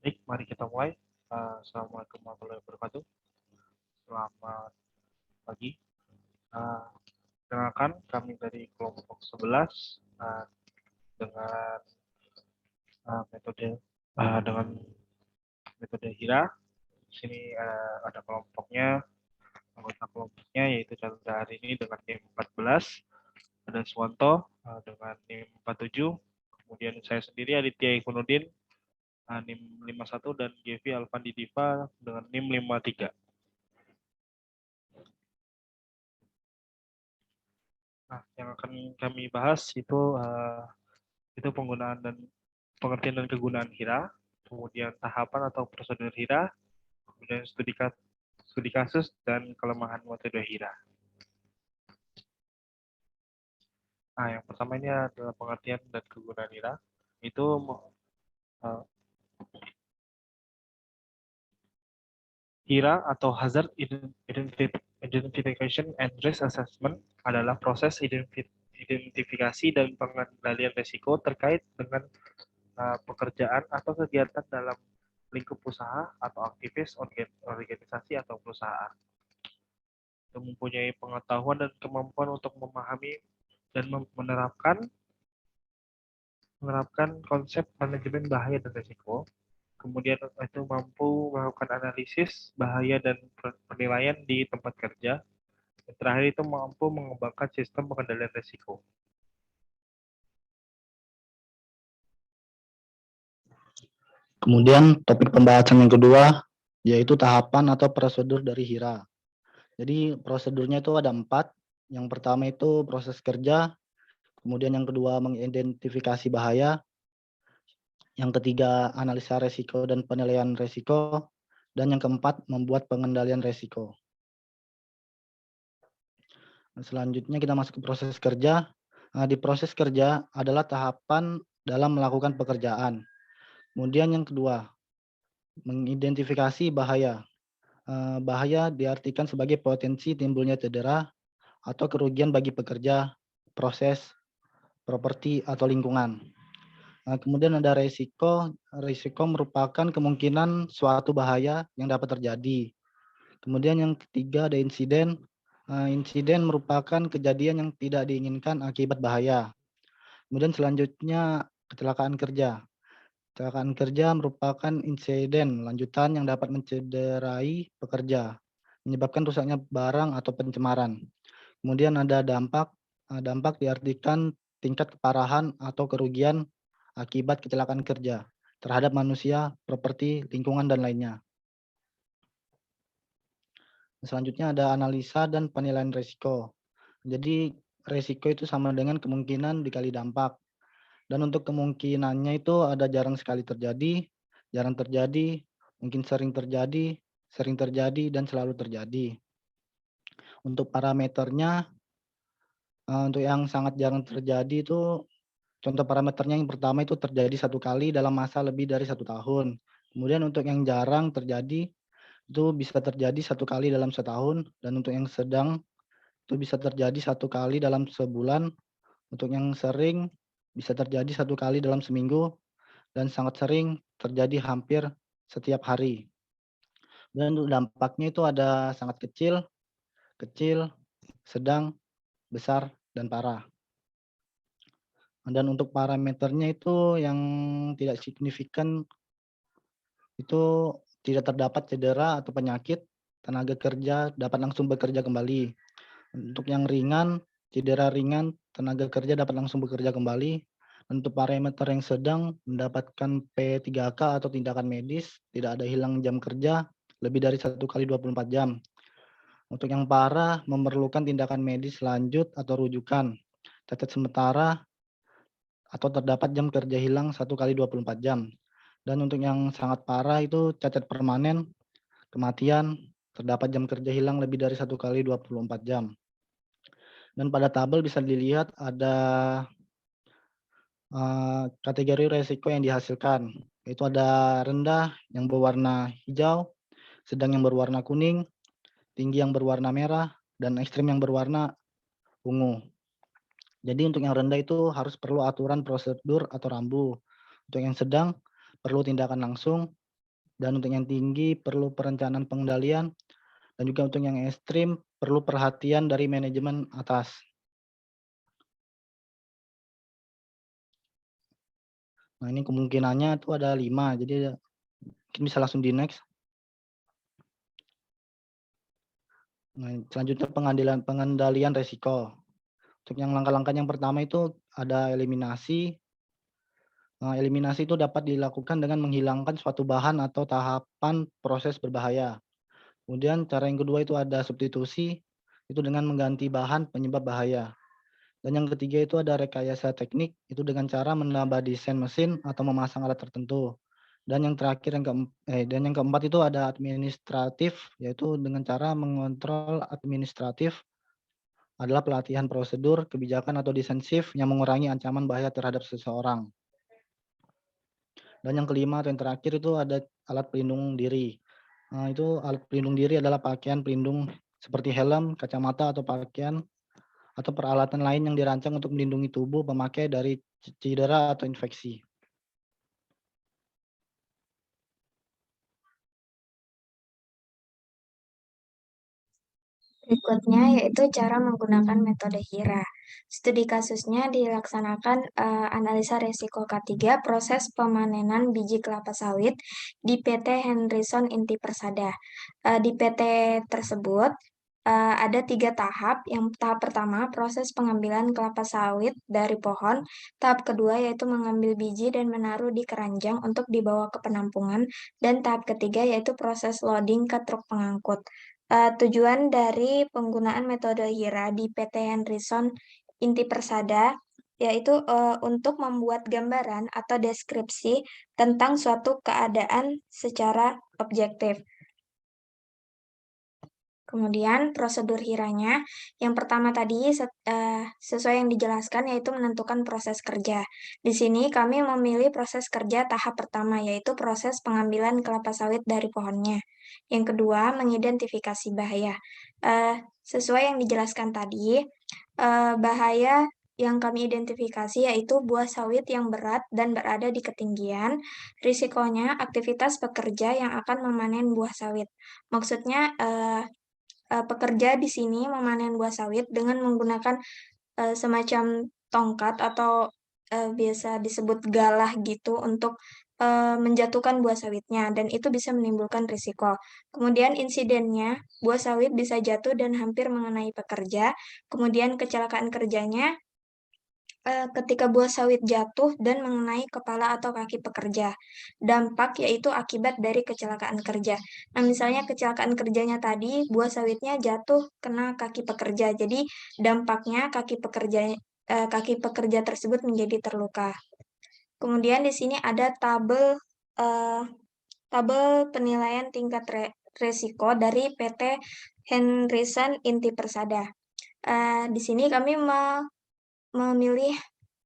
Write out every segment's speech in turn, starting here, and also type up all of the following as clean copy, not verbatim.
Baik, mari kita mulai. Assalamualaikum warahmatullahi wabarakatuh. Selamat pagi. Uh, Kenalkan, kami dari kelompok 11 dengan metode dengan metode HIRA. Di sini ada kelompoknya, anggota kelompoknya yaitu Chandra hari ini dengan NIM 14, ada Swanto dengan NIM 47, kemudian saya sendiri Aditya Ikhwanuddin NIM 51 dan Gevi Alfandi Diva dengan NIM 53. Nah, yang akan kami bahas itu penggunaan dan pengertian dan kegunaan HIRA, kemudian tahapan atau prosedur HIRA, kemudian studi kasus dan kelemahan metode HIRA. Nah, yang pertama ini adalah pengertian dan kegunaan HIRA. Itu HIRA atau Hazard Identification and Risk Assessment adalah proses identifikasi dan pengendalian risiko terkait dengan pekerjaan atau kegiatan dalam lingkup usaha atau aktivis organisasi atau perusahaan. Yang mempunyai pengetahuan dan kemampuan untuk memahami dan menerapkan konsep manajemen bahaya dan risiko. Kemudian itu mampu melakukan analisis bahaya dan penilaian di tempat kerja. Dan terakhir itu mampu mengembangkan sistem pengendalian risiko. Kemudian topik pembahasan yang kedua yaitu tahapan atau prosedur dari HIRA. Jadi prosedurnya itu ada 4. Yang pertama itu proses kerja, kemudian yang kedua mengidentifikasi bahaya, yang ketiga analisa resiko dan penilaian resiko, dan yang keempat membuat pengendalian resiko. Selanjutnya kita masuk ke proses kerja. Di proses kerja adalah tahapan dalam melakukan pekerjaan. Kemudian yang kedua, mengidentifikasi bahaya. Bahaya diartikan sebagai potensi timbulnya cedera atau kerugian bagi pekerja, proses, properti, atau lingkungan. Kemudian ada risiko. Risiko merupakan kemungkinan suatu bahaya yang dapat terjadi. Kemudian yang ketiga ada insiden. Insiden merupakan kejadian yang tidak diinginkan akibat bahaya. Kemudian selanjutnya kecelakaan kerja. Kecelakaan kerja merupakan insiden lanjutan yang dapat mencederai pekerja, menyebabkan rusaknya barang atau pencemaran. Kemudian ada dampak. Dampak diartikan tingkat keparahan atau kerugian akibat kecelakaan kerja terhadap manusia, properti, lingkungan, dan lainnya. Selanjutnya ada analisa dan penilaian risiko. Jadi risiko itu sama dengan kemungkinan dikali dampak. Dan untuk kemungkinannya itu ada jarang sekali terjadi, jarang terjadi, mungkin sering terjadi, dan selalu terjadi. Untuk parameternya, untuk yang sangat jarang terjadi itu, contoh parameternya yang pertama itu terjadi 1 kali dalam masa lebih dari 1 tahun. Kemudian untuk yang jarang terjadi, itu bisa terjadi 1 kali dalam setahun, dan untuk yang sedang itu bisa terjadi 1 kali dalam sebulan, untuk yang sering bisa terjadi 1 kali dalam seminggu, dan sangat sering terjadi hampir setiap hari. Dan untuk dampaknya itu ada sangat kecil, sedang, besar, dan parah. Dan untuk parameternya itu yang tidak signifikan itu tidak terdapat cedera atau penyakit, tenaga kerja dapat langsung bekerja kembali. Untuk yang ringan, cedera ringan, tenaga kerja dapat langsung bekerja kembali. Untuk parameter yang sedang mendapatkan P3K atau tindakan medis, tidak ada hilang jam kerja lebih dari 1 kali 24 jam. Untuk yang parah memerlukan tindakan medis lanjut atau rujukan, cacat sementara atau terdapat jam kerja hilang 1 kali 24 jam. Dan untuk yang sangat parah itu cacat permanen, kematian, terdapat jam kerja hilang lebih dari 1 kali 24 jam. Dan pada tabel bisa dilihat ada kategori resiko yang dihasilkan. Itu ada rendah yang berwarna hijau, sedang yang berwarna kuning, tinggi yang berwarna merah, dan ekstrim yang berwarna ungu. Jadi untuk yang rendah itu harus perlu aturan prosedur atau rambu. Untuk yang sedang perlu tindakan langsung. Dan untuk yang tinggi perlu perencanaan pengendalian, dan juga untuk yang ekstrim perlu perhatian dari manajemen atas. Nah, ini kemungkinannya itu ada 5, jadi mungkin bisa langsung di next. Nah, selanjutnya pengendalian resiko. Untuk yang langkah-langkah yang pertama itu ada eliminasi. Eliminasi itu dapat dilakukan dengan menghilangkan suatu bahan atau tahapan proses berbahaya. Kemudian cara yang kedua itu ada substitusi, itu dengan mengganti bahan penyebab bahaya. Dan yang ketiga itu ada rekayasa teknik, itu dengan cara menambah desain mesin atau memasang alat tertentu. Dan yang terakhir dan yang keempat itu ada administratif, yaitu dengan cara mengontrol administratif adalah pelatihan prosedur, kebijakan atau desain shift yang mengurangi ancaman bahaya terhadap seseorang. Dan yang kelima atau yang terakhir itu ada alat pelindung diri. Itu alat pelindung diri adalah pakaian pelindung seperti helm, kacamata atau pakaian atau peralatan lain yang dirancang untuk melindungi tubuh pemakai dari cedera atau infeksi. Berikutnya yaitu cara menggunakan metode HIRA. Studi kasusnya dilaksanakan analisa resiko K3 proses pemanenan biji kelapa sawit di PT Henryson Inti Persada. Di PT tersebut ada 3 tahap. Yang tahap pertama proses pengambilan kelapa sawit dari pohon. Tahap kedua yaitu mengambil biji dan menaruh di keranjang untuk dibawa ke penampungan. Dan tahap ketiga yaitu proses loading ke truk pengangkut. Tujuan dari penggunaan metode HIRA di PT Henryson Inti Persada yaitu untuk membuat gambaran atau deskripsi tentang suatu keadaan secara objektif. Kemudian prosedur hiranya, yang pertama tadi sesuai yang dijelaskan yaitu menentukan proses kerja. Di sini kami memilih proses kerja tahap pertama yaitu proses pengambilan kelapa sawit dari pohonnya. Yang kedua, mengidentifikasi bahaya. Sesuai yang dijelaskan tadi, bahaya yang kami identifikasi yaitu buah sawit yang berat dan berada di ketinggian. Risikonya aktivitas pekerja yang akan memanen buah sawit. Maksudnya pekerja di sini memanen buah sawit dengan menggunakan semacam tongkat atau biasa disebut galah gitu untuk menjatuhkan buah sawitnya dan itu bisa menimbulkan risiko. Kemudian insidennya, buah sawit bisa jatuh dan hampir mengenai pekerja. Kemudian kecelakaan kerjanya ketika buah sawit jatuh dan mengenai kepala atau kaki pekerja. Dampak yaitu akibat dari kecelakaan kerja. Nah, misalnya kecelakaan kerjanya tadi, buah sawitnya jatuh kena kaki pekerja. Jadi dampaknya kaki pekerja tersebut menjadi terluka. Kemudian di sini ada tabel penilaian tingkat resiko dari PT Henryson Inti Persada. Di sini kami memilih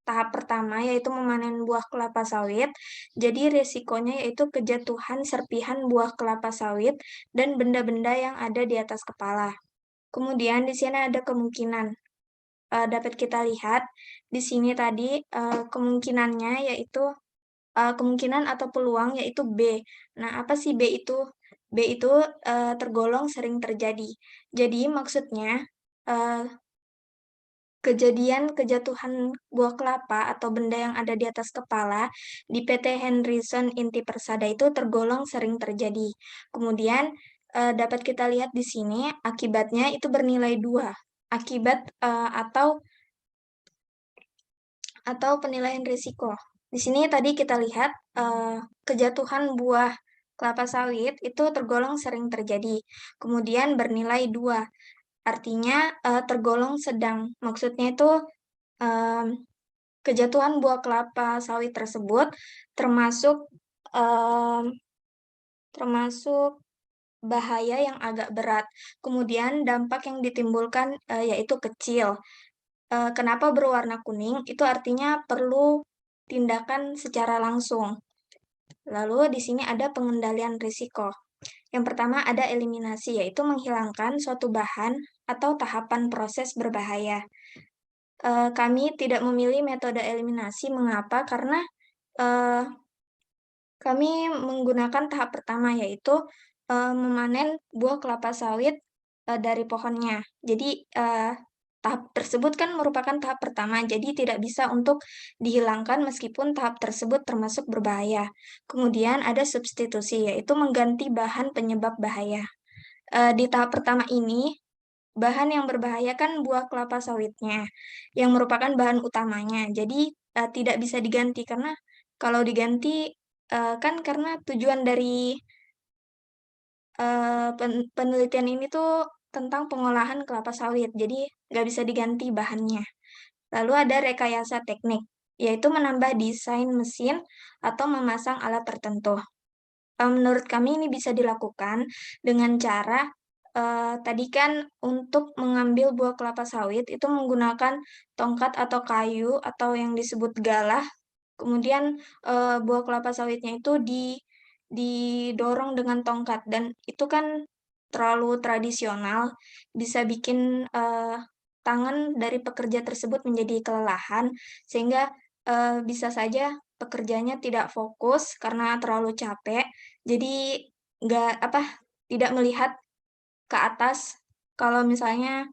tahap pertama yaitu memanen buah kelapa sawit. Jadi risikonya yaitu kejatuhan serpihan buah kelapa sawit dan benda-benda yang ada di atas kepala. Kemudian di sini ada kemungkinan. Dapat kita lihat di sini tadi kemungkinannya yaitu kemungkinan atau peluang yaitu B. Nah, apa sih B itu? B itu tergolong sering terjadi. Jadi maksudnya kejadian kejatuhan buah kelapa atau benda yang ada di atas kepala di PT Henryson Inti Persada itu tergolong sering terjadi. Kemudian dapat kita lihat di sini akibatnya itu bernilai 2. Akibat atau penilaian risiko. Di sini tadi kita lihat kejatuhan buah kelapa sawit itu tergolong sering terjadi. Kemudian bernilai 2. Artinya tergolong sedang. Maksudnya itu kejatuhan buah kelapa sawit tersebut termasuk bahaya yang agak berat. Kemudian dampak yang ditimbulkan yaitu kecil. Kenapa berwarna kuning? Itu artinya perlu tindakan secara langsung. Lalu di sini ada pengendalian risiko. Yang pertama ada eliminasi, yaitu menghilangkan suatu bahan atau tahapan proses berbahaya. Kami tidak memilih metode eliminasi. Mengapa? Karena Kami menggunakan tahap pertama, yaitu memanen buah kelapa sawit dari pohonnya. Jadi tahap tersebut kan merupakan tahap pertama, jadi tidak bisa untuk dihilangkan meskipun tahap tersebut termasuk berbahaya. Kemudian ada substitusi, yaitu mengganti bahan penyebab bahaya. Di tahap pertama ini, bahan yang berbahaya kan buah kelapa sawitnya, yang merupakan bahan utamanya. Jadi tidak bisa diganti karena kalau diganti kan karena tujuan dari penelitian ini tuh tentang pengolahan kelapa sawit, jadi nggak bisa diganti bahannya. Lalu ada rekayasa teknik, yaitu menambah desain mesin atau memasang alat tertentu. Menurut kami ini bisa dilakukan dengan cara tadi kan untuk mengambil buah kelapa sawit itu menggunakan tongkat atau kayu atau yang disebut galah. Kemudian buah kelapa sawitnya itu didorong dengan tongkat dan itu kan terlalu tradisional, bisa bikin tangan dari pekerja tersebut menjadi kelelahan sehingga bisa saja pekerjanya tidak fokus karena terlalu capek. Jadi nggak apa, tidak melihat ke atas kalau misalnya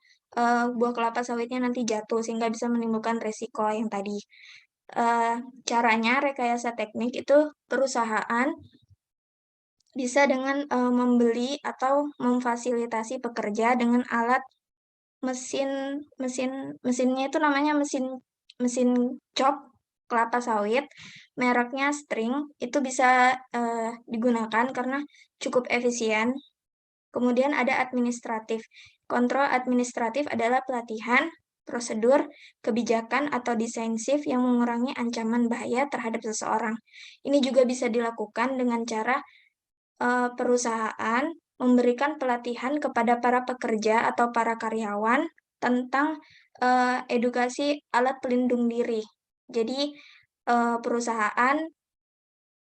buah kelapa sawitnya nanti jatuh sehingga bisa menimbulkan resiko yang tadi. Eee, Caranya rekayasa teknik itu perusahaan bisa dengan membeli atau memfasilitasi pekerja dengan alat mesin mesinnya itu namanya mesin mesin cop kelapa sawit, mereknya String, itu bisa digunakan karena cukup efisien. Kemudian ada administratif. Kontrol administratif adalah pelatihan, prosedur, kebijakan, atau desain shift yang mengurangi ancaman bahaya terhadap seseorang. Ini juga bisa dilakukan dengan cara perusahaan memberikan pelatihan kepada para pekerja atau para karyawan tentang edukasi alat pelindung diri. Jadi, perusahaan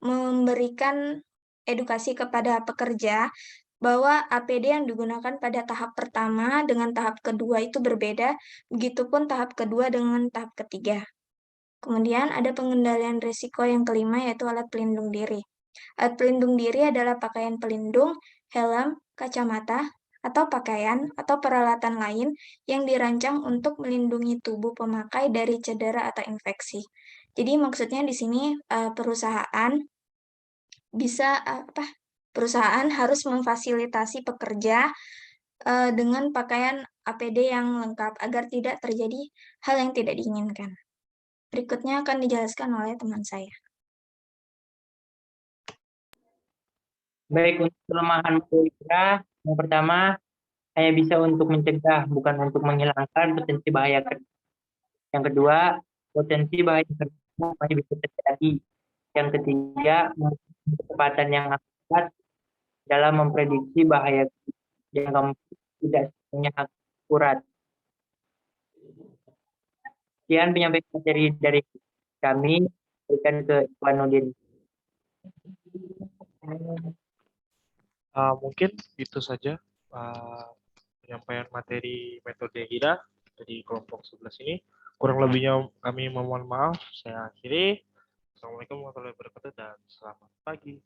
memberikan edukasi kepada pekerja bahwa APD yang digunakan pada tahap pertama dengan tahap kedua itu berbeda, begitupun tahap kedua dengan tahap ketiga. Kemudian ada pengendalian risiko yang kelima, yaitu alat pelindung diri. Alat pelindung diri adalah pakaian pelindung, helm, kacamata, atau pakaian atau peralatan lain yang dirancang untuk melindungi tubuh pemakai dari cedera atau infeksi. Jadi maksudnya di sini perusahaan bisa perusahaan harus memfasilitasi pekerja dengan pakaian APD yang lengkap agar tidak terjadi hal yang tidak diinginkan. Berikutnya akan dijelaskan oleh teman saya. Baik, untuk kelemahan Malaysia, yang pertama, hanya bisa untuk mencegah, bukan untuk menghilangkan potensi bahaya kerja. Yang kedua, potensi bahaya kerja masih bisa terjadi. Yang ketiga, memiliki kecepatan yang akurat dalam memprediksi bahaya kerja. Yang keempat, tidak sepenuhnya akurat. Sekian penyampaian materi dari kami, berikan ke Ikhwanuddin. Mungkin itu saja penyampaian materi metode HIRA dari kelompok 11 ini. Kurang lebihnya kami memohon maaf. Saya akhiri. Assalamualaikum warahmatullahi wabarakatuh dan selamat pagi.